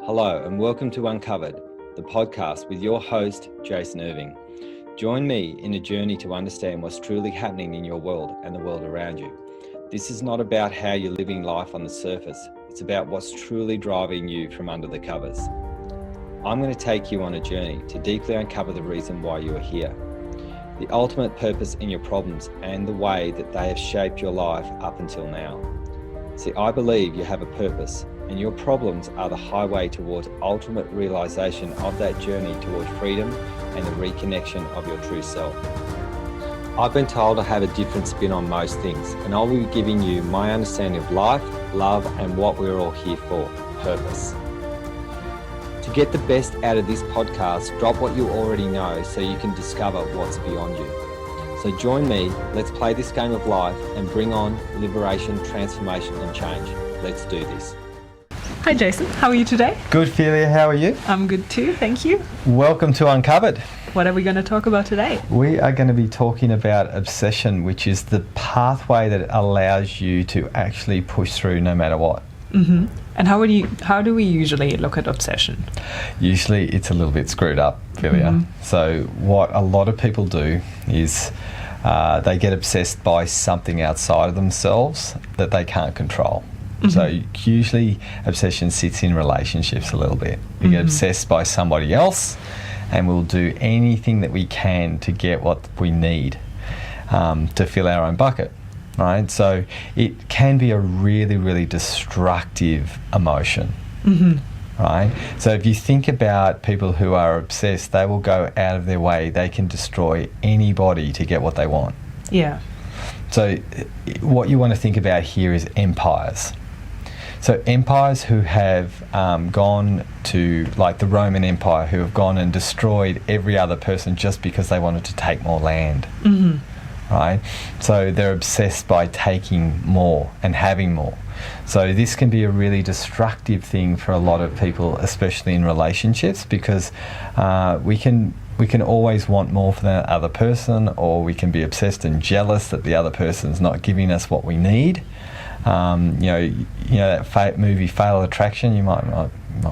Hello and welcome to Uncovered, the podcast with your host, Jason Irving. Join me in a journey to understand what's truly happening in your world and the world around you. This is not about how you're living life on the surface. It's about what's truly driving you from under the covers. I'm going to take you on a journey to deeply uncover the reason why you are here, the ultimate purpose in your problems and the way that they have shaped your life up until now. See, I believe you have a purpose, and your problems are the highway towards ultimate realization of that journey towards freedom and the reconnection of your true self. I've been told I have a different spin on most things, and I'll be giving you my understanding of life, love, and what we're all here for, purpose. To get the best out of this podcast, drop what you already know so you can discover what's beyond you. So join me, let's play this game of life and bring on liberation, transformation, and change. Let's do this. Hi Jason, how are you today? Good, Filia, how are you? I'm good too, thank you. Welcome to Uncovered. What are we going to talk about today? We are going to be talking about obsession, which is the pathway that allows you to actually push through no matter what. Mm-hmm. And how do we usually look at obsession? Usually it's a little bit screwed up, Filia. Mm-hmm. So what a lot of people do is they get obsessed by something outside of themselves that they can't control. Mm-hmm. So usually obsession sits in relationships a little bit. We get obsessed by somebody else and we'll do anything that we can to get what we need to fill our own bucket, right? So it can be a really, really destructive emotion, right? So if you think about people who are obsessed, they will go out of their way. They can destroy anybody to get what they want. Yeah. So what you want to think about here is empires. So empires who have gone to, like the Roman Empire, who have gone and destroyed every other person just because they wanted to take more land, right? So they're obsessed by taking more and having more. So this can be a really destructive thing for a lot of people, especially in relationships, because we can always want more for that other person, or we can be obsessed and jealous that the other person's not giving us what we need. You know that movie Fatal Attraction. You might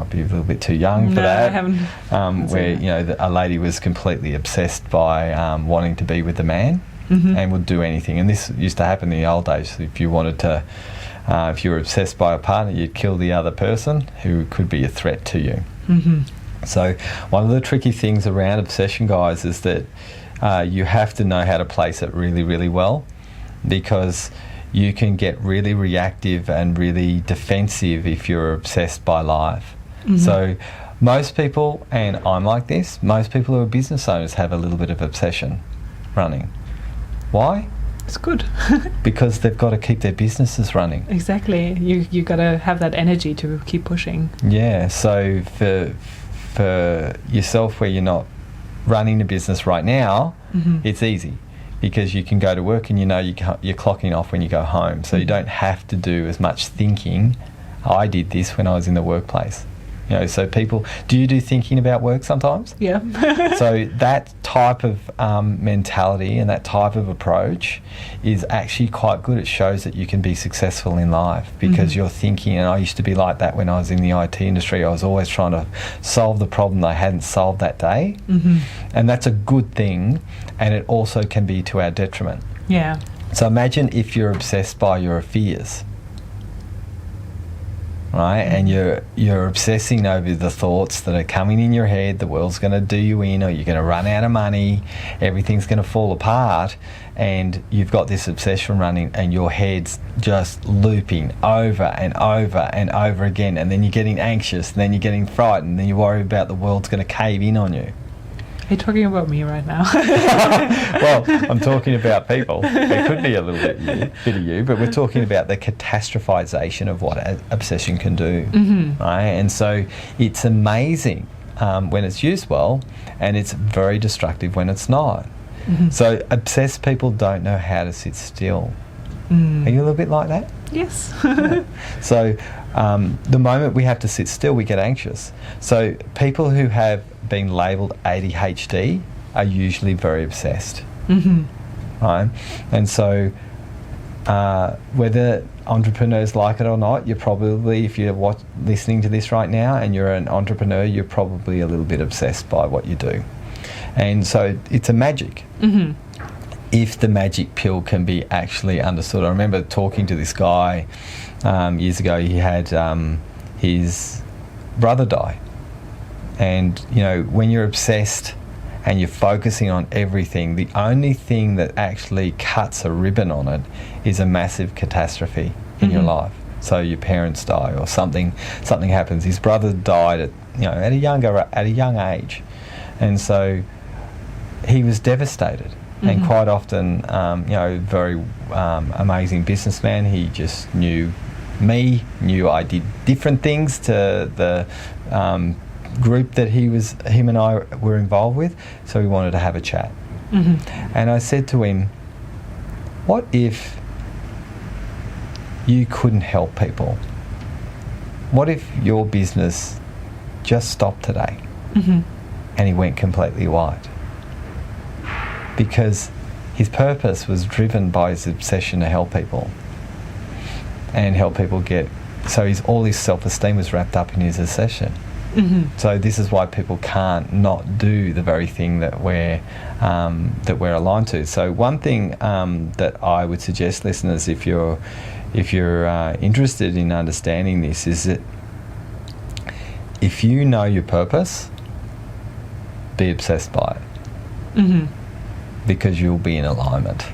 be a little bit too young for that. I haven't. Where a lady was completely obsessed by wanting to be with the man and would do anything. And this used to happen in the old days. If you wanted to, if you were obsessed by a partner, you'd kill the other person who could be a threat to you. So one of the tricky things around obsession, guys, is that you have to know how to place it really, really well, because you can get really reactive and really defensive if you're obsessed by life. So most people, and I'm like this, most people who are business owners have a little bit of obsession running. Why? It's good. Because they've got to keep their businesses running. Exactly. You got to have that energy to keep pushing. Yeah. So for yourself, where you're not running a business right now, it's easy, because you can go to work and you know you're clocking off when you go home. So you don't have to do as much thinking. I did this when I was in the workplace. So people, do you do thinking about work sometimes? Yeah. So that type of mentality and that type of approach is actually quite good. It shows that you can be successful in life because you're thinking, and I used to be like that when I was in the IT industry. I was always trying to solve the problem they hadn't solved that day. And that's a good thing, and it also can be to our detriment. Yeah. So imagine if you're obsessed by your fears, right? And you're obsessing over the thoughts that are coming in your head. The world's going to do you in, or you're going to run out of money, everything's going to fall apart, and you've got this obsession running and your head's just looping over and over and over again, and then you're getting anxious, and then you're getting frightened, and then you worry about the world's going to cave in on you. Are you talking about me right now? Well, I'm talking about people. It could be a little bit of you, but we're talking about the catastrophization of what obsession can do, right? And so it's amazing when it's used well, and it's very destructive when it's not. So obsessed people don't know how to sit still. Are you a little bit like that? Yes. Yeah. So the moment we have to sit still, we get anxious. So people who have been labelled ADHD are usually very obsessed, right? And so whether entrepreneurs like it or not, you're probably, if you're listening to this right now and you're an entrepreneur, you're probably a little bit obsessed by what you do. And so it's a magic. Mm-hmm. If the magic pill can be actually understood. I remember talking to this guy years ago. He had his brother die. And, you know, when you're obsessed and you're focusing on everything, the only thing that actually cuts a ribbon on it is a massive catastrophe in your life. So your parents die or something happens. His brother died at a young age. And so he was devastated. And quite often, very amazing businessman. He just knew I did different things to the group that him and I were involved with. So we wanted to have a chat. Mm-hmm. And I said to him, what if you couldn't help people? What if your business just stopped today? Mm-hmm. And he went completely white? Because his purpose was driven by his obsession to help people and help people so all his self-esteem was wrapped up in his obsession. Mm-hmm. So this is why people can't not do the very thing that we're aligned to. So one thing that I would suggest, listeners, if you're interested in understanding this, is that if you know your purpose, be obsessed by it. Mm-hmm. Because you'll be in alignment.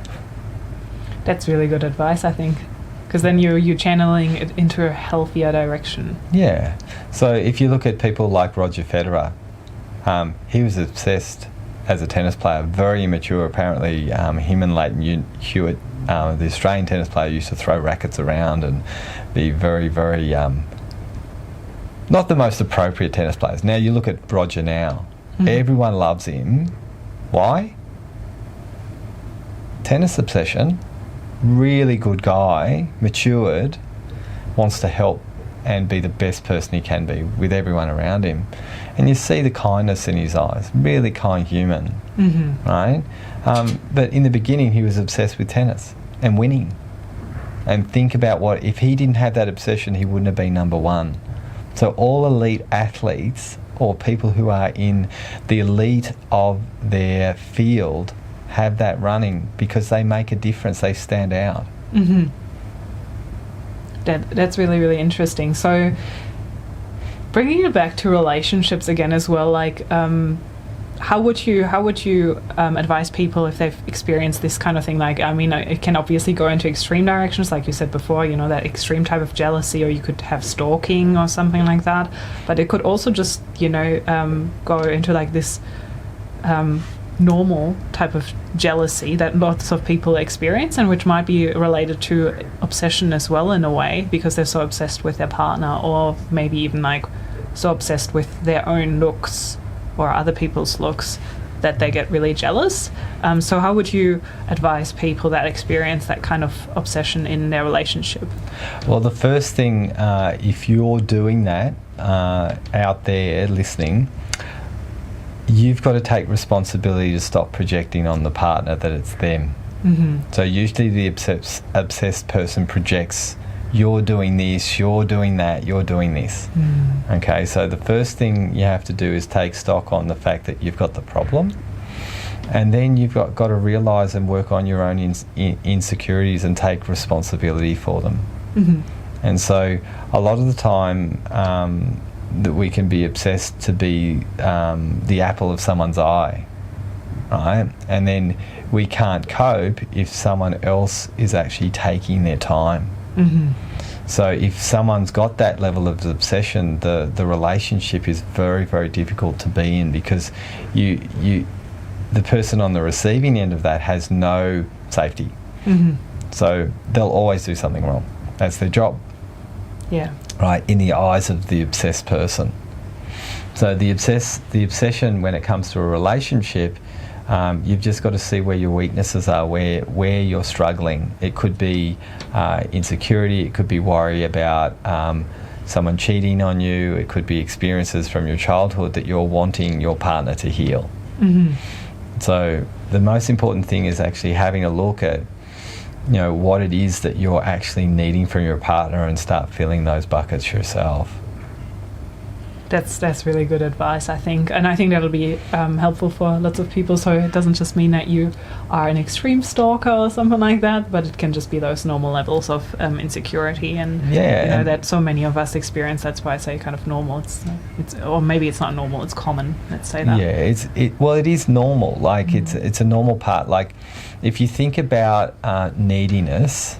That's really good advice, I think, because then you're channeling it into a healthier direction. Yeah. So if you look at people like Roger Federer, he was obsessed as a tennis player, very immature. Apparently, him and Leighton Hewitt, the Australian tennis player, used to throw rackets around and be very, very not the most appropriate tennis players. Now you look at Roger now. Mm-hmm. Everyone loves him. Why? Tennis obsession, really good guy, matured, wants to help and be the best person he can be with everyone around him. And you see the kindness in his eyes, really kind human, right? But in the beginning, he was obsessed with tennis and winning. And think about if he didn't have that obsession, he wouldn't have been number one. So all elite athletes or people who are in the elite of their field have that running because they make a difference. They stand out. Mm-hmm. That's really, really interesting. So bringing it back to relationships again as well, like how would you advise people if they've experienced this kind of thing? Like, I mean, it can obviously go into extreme directions, like you said before, you know, that extreme type of jealousy, or you could have stalking or something like that. But it could also just, go into like this normal type of jealousy that lots of people experience, and which might be related to obsession as well in a way, because they're so obsessed with their partner, or maybe even like so obsessed with their own looks or other people's looks that they get really jealous. So how would you advise people that experience that kind of obsession in their relationship? Well, the first thing, if you're doing that out there listening, you've got to take responsibility to stop projecting on the partner that it's them. Mm-hmm. So usually the obsessed person projects, you're doing this, you're doing that, you're doing this. Mm. Okay, so the first thing you have to do is take stock on the fact that you've got the problem, and then you've got to realise and work on your own insecurities and take responsibility for them. Mm-hmm. And so a lot of the time that we can be obsessed to be the apple of someone's eye, right? And then we can't cope if someone else is actually taking their time. Mm-hmm. So if someone's got that level of obsession, the relationship is very, very difficult to be in, because the person on the receiving end of that has no safety. Mm-hmm. So they'll always do something wrong. That's their job. Yeah. Right, in the eyes of the obsessed person. So the obsession when it comes to a relationship, you've just got to see where your weaknesses are, where you're struggling. It could be insecurity, it could be worry about someone cheating on you, it could be experiences from your childhood that you're wanting your partner to heal. Mm-hmm. So the most important thing is actually having a look at what it is that you're actually needing from your partner and start filling those buckets yourself. That's really good advice, I think, and I think that'll be helpful for lots of people. So it doesn't just mean that you are an extreme stalker or something like that, but it can just be those normal levels of insecurity, and that so many of us experience. That's why I say kind of normal. It's or maybe it's not normal. It's common. Let's say that. Yeah, it is normal. Like it's a normal part. Like if you think about neediness.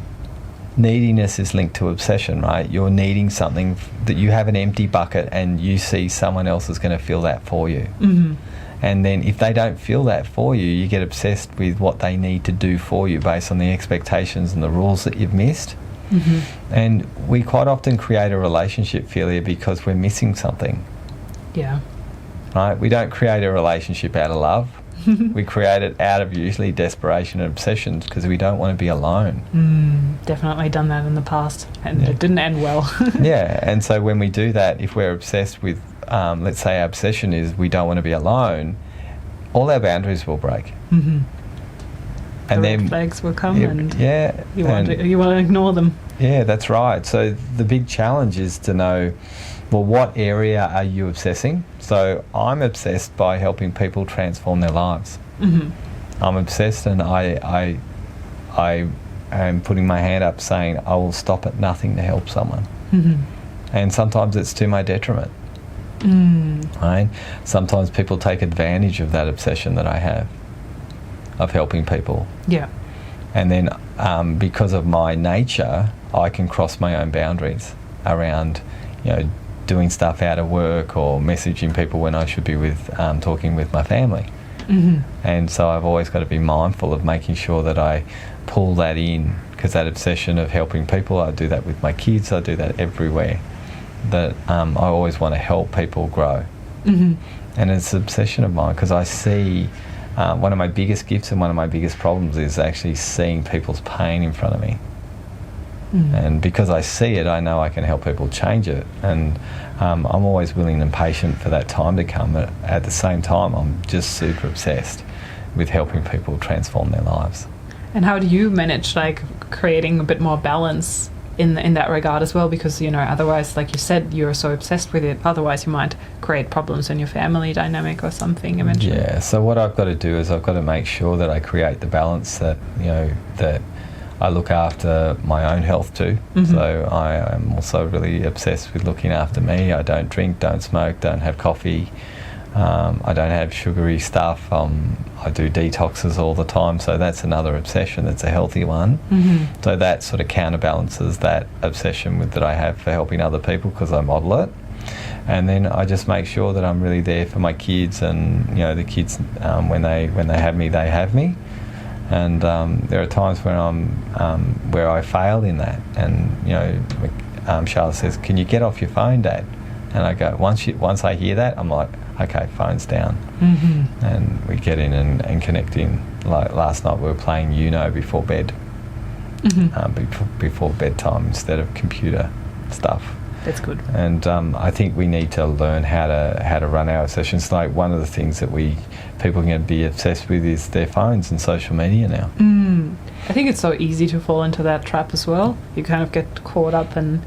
Neediness is linked to obsession, right? You're needing something that you have an empty bucket and you see someone else is going to fill that for you. Mm-hmm. And then if they don't fill that for you, you get obsessed with what they need to do for you based on the expectations and the rules that you've missed. Mm-hmm. And we quite often create a relationship, Filia, because we're missing something. Yeah. Right? We don't create a relationship out of love. We create it out of usually desperation and obsessions because we don't want to be alone. Definitely done that in the past, and it didn't end well. Yeah, and so when we do that, if we're obsessed with, let's say our obsession is we don't want to be alone, all our boundaries will break. Mm-hmm. And then red flags will come, and you want to ignore them. Yeah, that's right. So the big challenge is to know, well, what area are you obsessing? So I'm obsessed by helping people transform their lives. Mm-hmm. I'm obsessed, and I am putting my hand up saying I will stop at nothing to help someone. Mm-hmm. And sometimes it's to my detriment. Right? Sometimes people take advantage of that obsession that I have of helping people. Yeah. And then because of my nature, I can cross my own boundaries around, doing stuff out of work or messaging people when I should be talking with my family. Mm-hmm. And so I've always got to be mindful of making sure that I pull that in, because that obsession of helping people, I do that with my kids, I do that everywhere, that I always want to help people grow. Mm-hmm. And it's an obsession of mine because I see one of my biggest gifts and one of my biggest problems is actually seeing people's pain in front of me. And because I see it, I know I can help people change it. And I'm always willing and patient for that time to come. But at the same time, I'm just super obsessed with helping people transform their lives. And how do you manage creating a bit more balance in that regard as well? Because, otherwise, like you said, you're so obsessed with it. Otherwise, you might create problems in your family dynamic or something eventually. Yeah, so what I've got to do is I've got to make sure that I create the balance that, that I look after my own health too. Mm-hmm. So I am also really obsessed with looking after me. I don't drink, don't smoke, don't have coffee. I don't have sugary stuff. I do detoxes all the time. So that's another obsession. That's a healthy one. Mm-hmm. So that sort of counterbalances that obsession that I have for helping other people because I model it. And then I just make sure that I'm really there for my kids, and the kids when they have me, they have me. And there are times when where I fail in that, and Charlotte says, "Can you get off your phone, Dad?" And I go, once I hear that, I'm like, "Okay, phone's down." Mm-hmm. And we get in and connect in. Like last night, we were playing before bed, before bedtime instead of computer stuff. That's good. And I think we need to learn how to run our sessions. Like one of the things that people can be obsessed with is their phones and social media now. I think it's so easy to fall into that trap as well. You kind of get caught up, and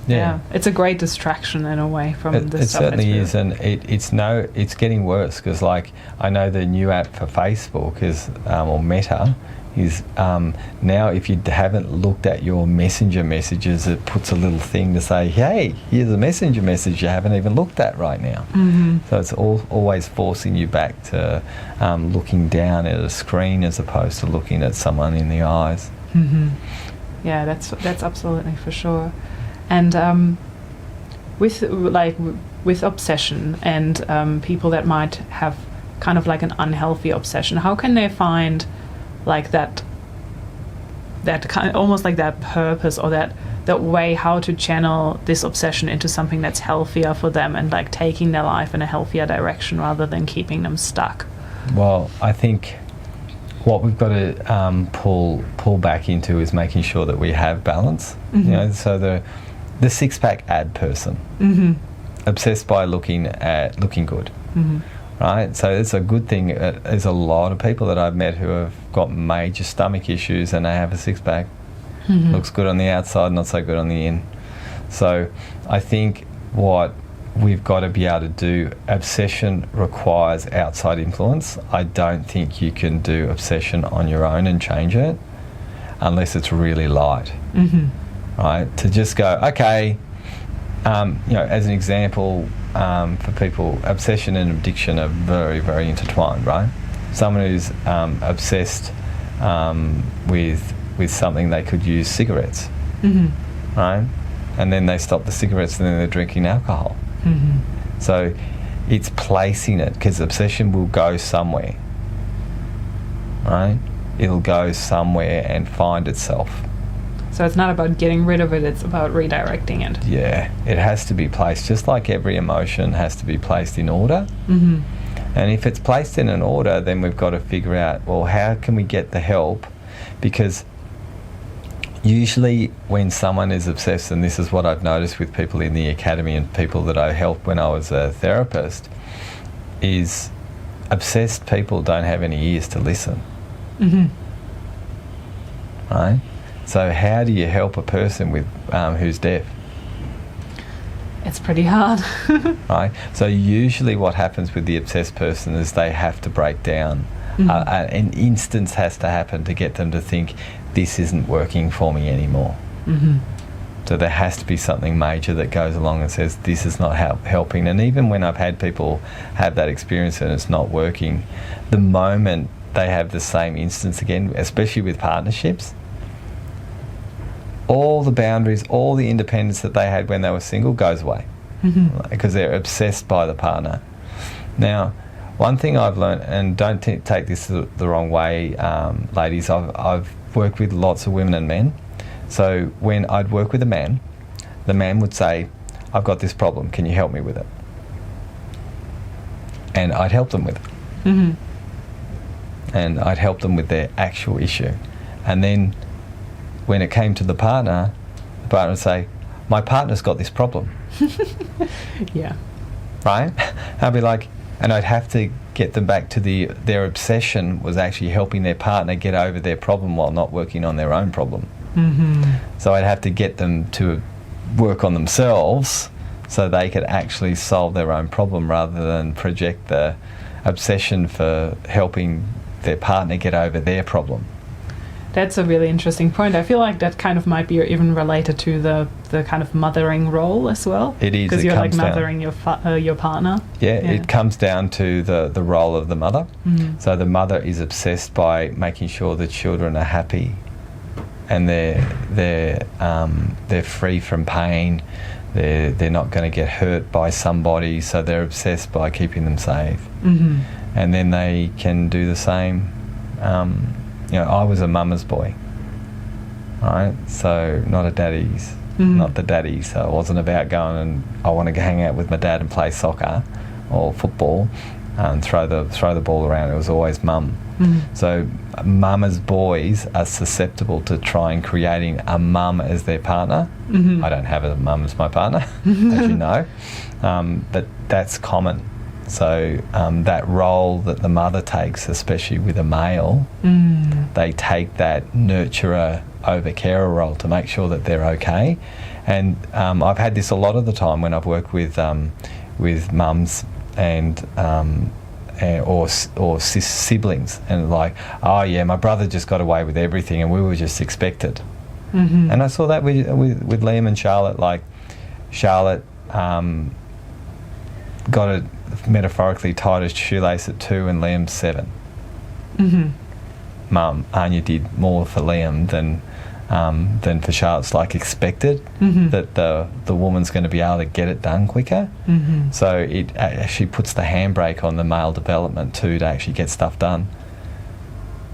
it's a great distraction in a way from the stuff. It certainly is, and it's getting worse because I know the new app for Facebook is or Meta is now if you haven't looked at your messenger messages, it puts a little thing to say, hey, here's a messenger message you haven't even looked at right now. Mm-hmm. So it's always forcing you back to looking down at a screen as opposed to looking at someone in the eyes. Mm-hmm. Yeah, that's absolutely for sure. And with obsession and people that might have kind of like an unhealthy obsession, how can they find that kind of, almost like that purpose or that way how to channel this obsession into something that's healthier for them and taking their life in a healthier direction rather than keeping them stuck? Well, I think what we've got to pull back into is making sure that we have balance. Mm-hmm. So the six-pack ad person, mm-hmm. obsessed by looking good. Mm-hmm. right? So it's a good thing. There's a lot of people that I've met who have got major stomach issues and they have a six-pack. Looks good on the outside, not so good on the in. So I think what we've got to be able to do, obsession requires outside influence. I don't think you can do obsession on your own and change it unless it's really light, right? To just go, okay, as an example, for people, obsession and addiction are very, very intertwined, right? Someone who's obsessed with something, they could use cigarettes, right? And then they stop the cigarettes and then they're drinking alcohol. So it's placing it, because obsession will go somewhere, right? It'll go somewhere and find itself. So it's not about getting rid of it, it's about redirecting it. Yeah, it has to be placed, just like every emotion has to be placed in order. And if it's placed in an order, then we've got to figure out, well, how can we get the help? Because usually when someone is obsessed, and this is what I've noticed with people in the academy and people that I helped when I was a therapist, is obsessed people don't have any ears to listen. Right? So how do you help a person with who's deaf? It's pretty hard. Right? So usually what happens with the obsessed person is they have to break down. An instance has to happen to get them to think, this isn't working for me anymore. So there has to be something major that goes along and says, this is not helping. And even when I've had people have that experience and it's not working, the moment they have the same instance again, especially with partnerships, all the boundaries, all the independence that they had when they were single goes away, because they're obsessed by the partner. Now, one thing I've learned, and don't take this the wrong way, ladies, I've worked with lots of women and men. So when I'd work with a man, the man would say, I've got this problem, can you help me with it? And I'd help them with it. And I'd help them with their actual issue. And then when it came to the partner would say, my partner's got this problem. Yeah. Right? I'd be like, and I'd have to get them back to their obsession was actually helping their partner get over their problem while not working on their own problem. So I'd have to get them to work on themselves so they could actually solve their own problem rather than project the obsession for helping their partner get over their problem. That's a really interesting point. I feel like that kind of might be even related to the kind of mothering role as well. It is. Because you're like mothering your partner. Yeah, it comes down to the role of the mother. So the mother is obsessed by making sure the children are happy and they're free from pain. They're not going to get hurt by somebody, so they're obsessed by keeping them safe. And then they can do the same. I was a mama's boy, right? So not a daddy's, not the daddy. So it wasn't about going and I want to go hang out with my dad and play soccer or football and throw the ball around. It was always mum. So mama's boys are susceptible to trying creating a mum as their partner. I don't have a mum as my partner, as you know, but that's common. So that role that the mother takes, especially with a male, they take that nurturer over carer role to make sure that they're okay. And I've had this a lot of the time when I've worked with mums and or siblings, and like, oh yeah, my brother just got away with everything and we were just expected. And I saw that with Liam and Charlotte. Like Charlotte got a metaphorically tied his shoelace at 2 and Liam's 7. Mum, Anya did more for Liam than for Charlotte. It's like expected that the woman's going to be able to get it done quicker. So it actually puts the handbrake on the male development too, to actually get stuff done.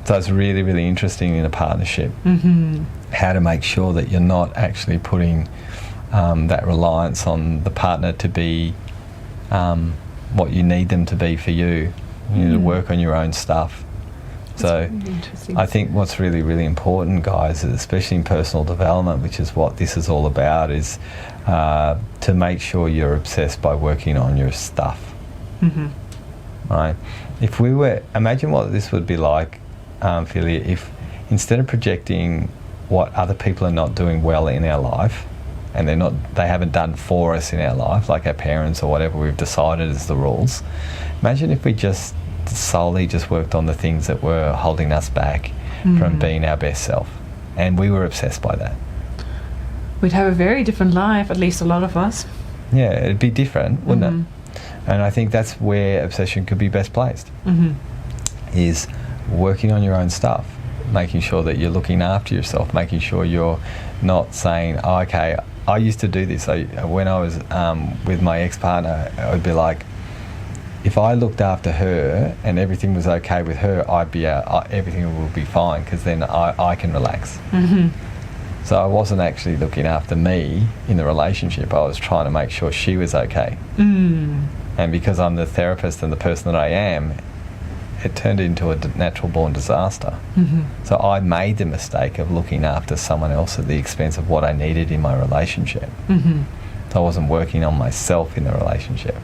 So it's really, really interesting in a partnership how to make sure that you're not actually putting that reliance on the partner to be what you need them to be for you. You need to work on your own stuff. So really I think what's really, really important, guys, especially in personal development, which is what this is all about, is to make sure you're obsessed by working on your stuff. right? If we were, imagine what this would be like, Filia, if instead of projecting what other people are not doing well in our life, and they haven't done for us in our life, like our parents or whatever we've decided is the rules. Imagine if we just solely just worked on the things that were holding us back from being our best self, and we were obsessed by that. We'd have a very different life, at least a lot of us. Yeah, it'd be different, wouldn't it? And I think that's where obsession could be best placed, is working on your own stuff, making sure that you're looking after yourself, making sure you're not saying, oh, okay, I used to do this. When I was with my ex-partner, I would be like, if I looked after her and everything was okay with her, everything would be fine, because then I can relax. So I wasn't actually looking after me in the relationship. I was trying to make sure she was okay. And because I'm the therapist and the person that I am, it turned into a natural born disaster. So I made the mistake of looking after someone else at the expense of what I needed in my relationship. So I wasn't working on myself in the relationship.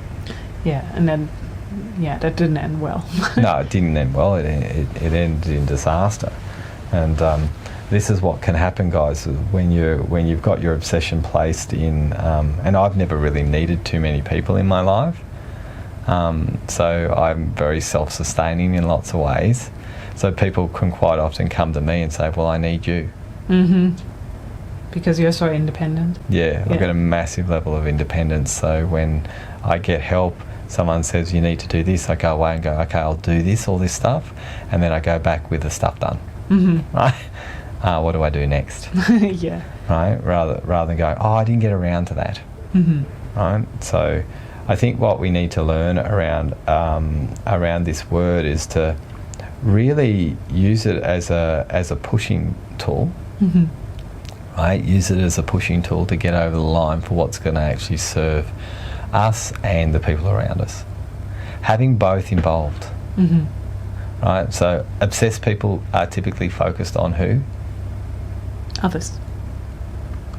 Yeah, and then, that didn't end well. No, it didn't end well. It ended in disaster. And this is what can happen, guys, when you've got your obsession placed in. And I've never really needed too many people in my life. So I'm very self-sustaining in lots of ways. So people can quite often come to me and say, well, I need you. Because you're so independent. Yeah, I've got a massive level of independence. So when I get help, someone says, you need to do this, I go away and go, okay, I'll do this, all this stuff. And then I go back with the stuff done. Right? What do I do next? Right? Rather than go, oh, I didn't get around to that. Right? So I think what we need to learn around this word is to really use it as a pushing tool. Right? Use it as a pushing tool to get over the line for what's going to actually serve us and the people around us. Having both involved. Right? So obsessed people are typically focused on who? Others.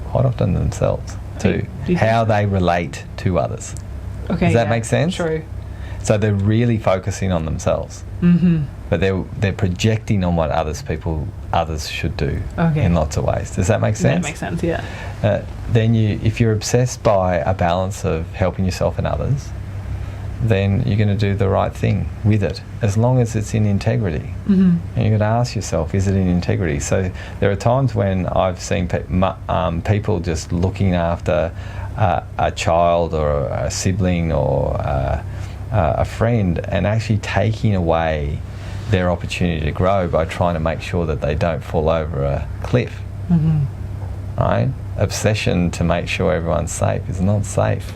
Quite often themselves too. How they relate to others. Okay, does that make sense? True. So they're really focusing on themselves, but they're projecting on what others should do in lots of ways. Does that make sense? That makes sense. Yeah. Then if you're obsessed by a balance of helping yourself and others, then you're going to do the right thing with it, as long as it's in integrity. And you're going to ask yourself, is it in integrity? So there are times when I've seen people just looking after a child or a sibling or a friend, and actually taking away their opportunity to grow by trying to make sure that they don't fall over a cliff. Right? Obsession to make sure everyone's safe is not safe.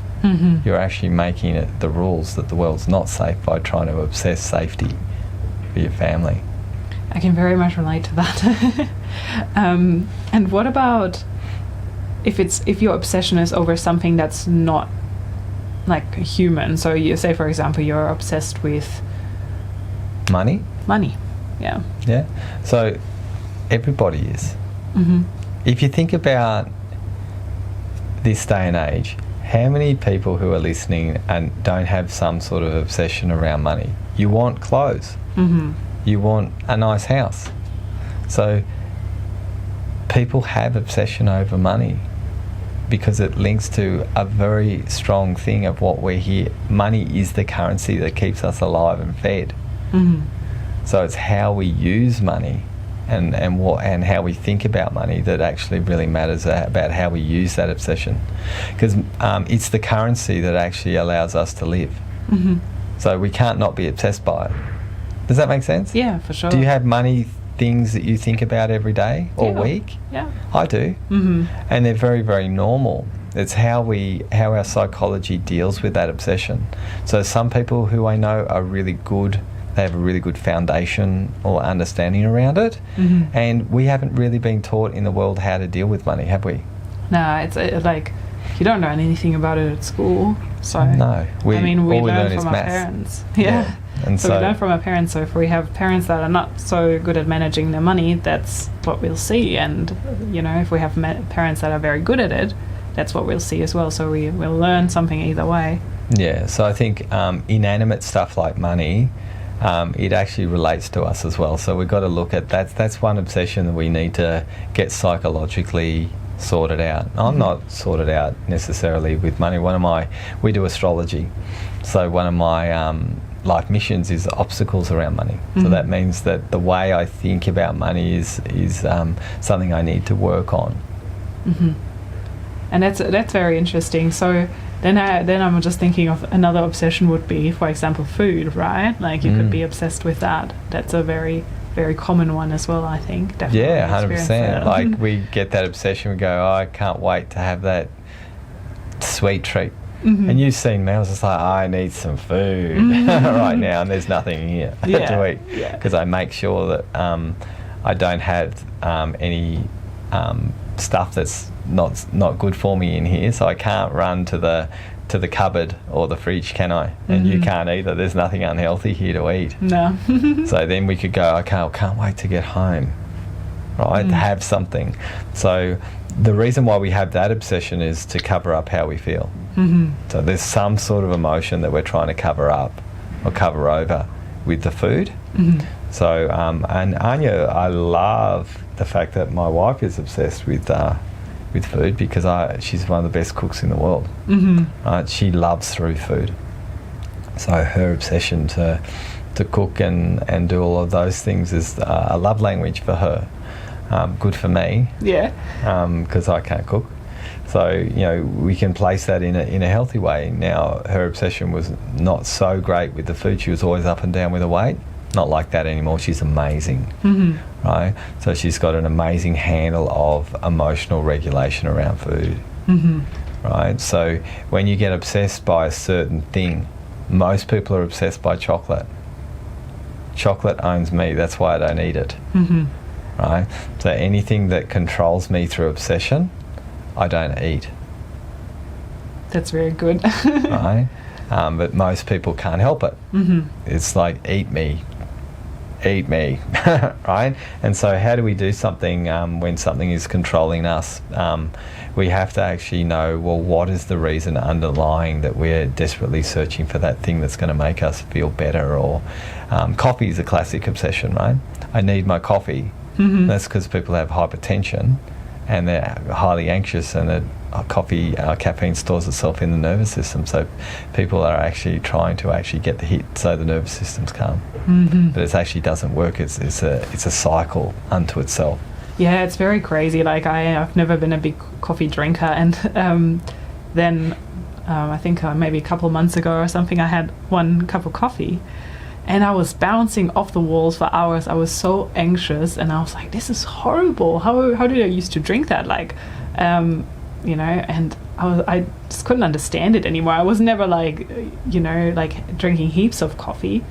You're actually making it the rules that the world's not safe by trying to obsess safety for your family. I can very much relate to that. And what about if your obsession is over something that's not like human? So you say, for example, you're obsessed with money. Yeah. So everybody is. If you think about this day and age, how many people who are listening and don't have some sort of obsession around money? You want clothes. You want a nice house. So people have obsession over money because it links to a very strong thing of what we're here. Money is the currency that keeps us alive and fed. So it's how we use money and how we think about money that actually really matters about how we use that obsession, because it's the currency that actually allows us to live. So we can't not be obsessed by it. Does that make sense? Yeah, for sure. Do you have money things that you think about every day or week? Yeah, I do. And they're very, very normal. It's how our psychology deals with that obsession. So some people who I know are really good, they have a really good foundation or understanding around it, and we haven't really been taught in the world how to deal with money, have we? No, it's like you don't learn anything about it at school. So no, we learn from our parents. Yeah. And so we learn from our parents. So if we have parents that are not so good at managing their money, that's what we'll see. And if we have parents that are very good at it, that's what we'll see as well. So we'll learn something either way. Yeah, so I think inanimate stuff like money, it actually relates to us as well. So we've got to look at that. That's one obsession that we need to get psychologically sorted out. I'm not sorted out necessarily with money. We do astrology. So one of my life missions is obstacles around money. So that means that the way I think about money is something I need to work on. And that's very interesting. So then I'm just thinking of another obsession would be, for example, food, right? Like you could be obsessed with that. That's a very, very common one as well, I think. Definitely. Yeah, 100%. Like we get that obsession, we go, oh, I can't wait to have that sweet treat. And you've seen me, I was just like, I need some food right now, and there's nothing here to eat. Because I make sure that I don't have any stuff that's not good for me in here, so I can't run to the cupboard or the fridge, can I? And you can't either. There's nothing unhealthy here to eat. No. So then we could go, okay, I can't wait to get home, right? To have something. So the reason why we have that obsession is to cover up how we feel. So there's some sort of emotion that we're trying to cover up or cover over with the food. So and Anya, I love the fact that my wife is obsessed with food, because she's one of the best cooks in the world. Right? She loves through food. So her obsession to cook and do all of those things is a love language for her. Good for me. Yeah. Because I can't cook. So, you know, we can place that in a healthy way. Now, her obsession was not so great with the food. She was always up and down with her weight. Not like that anymore. She's amazing, right? So she's got an amazing handle of emotional regulation around food, right? So when you get obsessed by a certain thing, most people are obsessed by chocolate. Chocolate owns me. That's why I don't eat it, right? So anything that controls me through obsession, I don't eat. That's very good. Right? But most people can't help it. It's like, eat me, right? And so how do we do something when something is controlling us? We have to actually know, well, what is the reason underlying that we're desperately searching for that thing that's going to make us feel better? Or coffee is a classic obsession, right? I need my coffee. That's because people have hypertension and they're highly anxious, and caffeine stores itself in the nervous system. So people are actually trying to actually get the hit so the nervous system's calm. But it actually doesn't work. It's a cycle unto itself. Yeah, it's very crazy. Like I've never been a big coffee drinker, and then I think maybe a couple of months ago or something, I had one cup of coffee. And I was bouncing off the walls for hours. I was so anxious, and I was like, "This is horrible. How did I used to drink that?" Like, you know, and I just couldn't understand it anymore. I was never like, you know, like drinking heaps of coffee.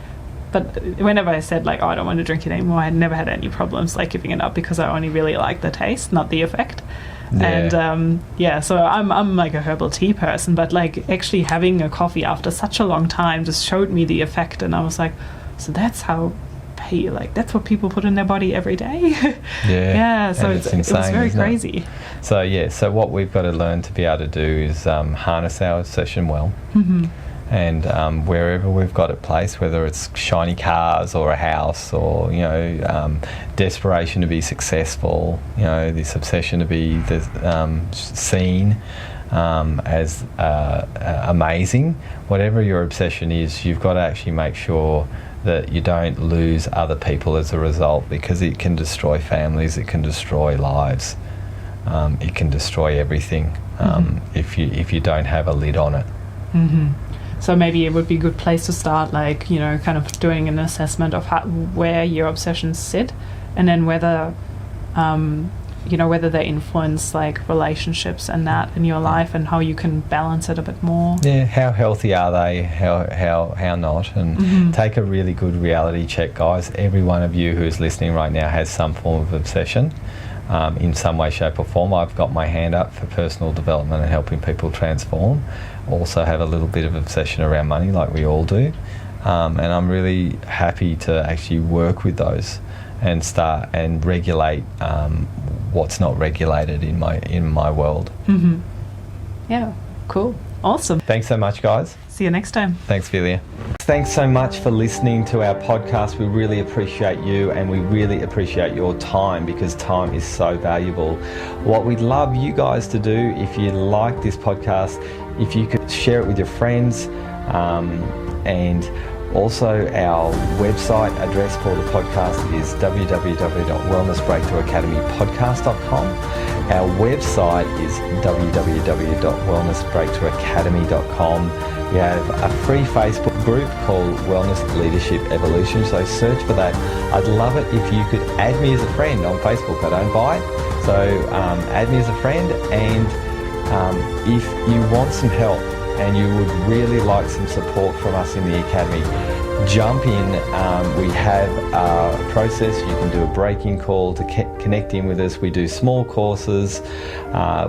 But whenever I said like, "Oh, I don't want to drink it anymore," I had never had any problems like giving it up, because I only really like the taste, not the effect. Yeah. And so I'm like a herbal tea person, but like actually having a coffee after such a long time just showed me the effect, and I was like, so that's how that's what people put in their body every day. Yeah. So it was very crazy. So so what we've got to learn to be able to do is harness our obsession well. And wherever we've got it placed, whether it's shiny cars or a house, or, you know, desperation to be successful, you know, this obsession to be seen as amazing, whatever your obsession is, you've got to actually make sure that you don't lose other people as a result, because it can destroy families, it can destroy lives, it can destroy everything if you don't have a lid on it. So maybe it would be a good place to start, like, you know, kind of doing an assessment of where your obsessions sit, and then whether, you know, whether they influence like relationships and that in your life, and how you can balance it a bit more. Yeah, how healthy are they? How not? And take a really good reality check, guys. Every one of you who is listening right now has some form of obsession. In some way, shape or form. I've got my hand up for personal development and helping people transform. Also have a little bit of obsession around money, like we all do. And I'm really happy to actually work with those and start and regulate what's not regulated in my world. Yeah, cool. Awesome. Thanks so much, guys. See you next time. Thanks, Filia. Thanks so much for listening to our podcast. We really appreciate you, and we really appreciate your time, because time is so valuable. What we'd love you guys to do, if you like this podcast, if you could share it with your friends, and also our website address for the podcast is www.wellnessbreakthroughacademypodcast.com. Our website is www.wellnessbreakthroughacademy.com. We have a free Facebook group called Wellness Leadership Evolution, so search for that. I'd love it if you could add me as a friend on Facebook. I don't buy it, so add me as a friend. And if you want some help and you would really like some support from us in the Academy, jump in. We have a process. You can do a break-in call to connect in with us. We do small courses.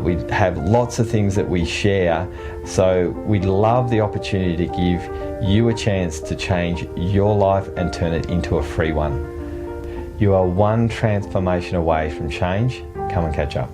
We have lots of things that we share. So we'd love the opportunity to give you a chance to change your life and turn it into a free one. You are one transformation away from change. Come and catch up.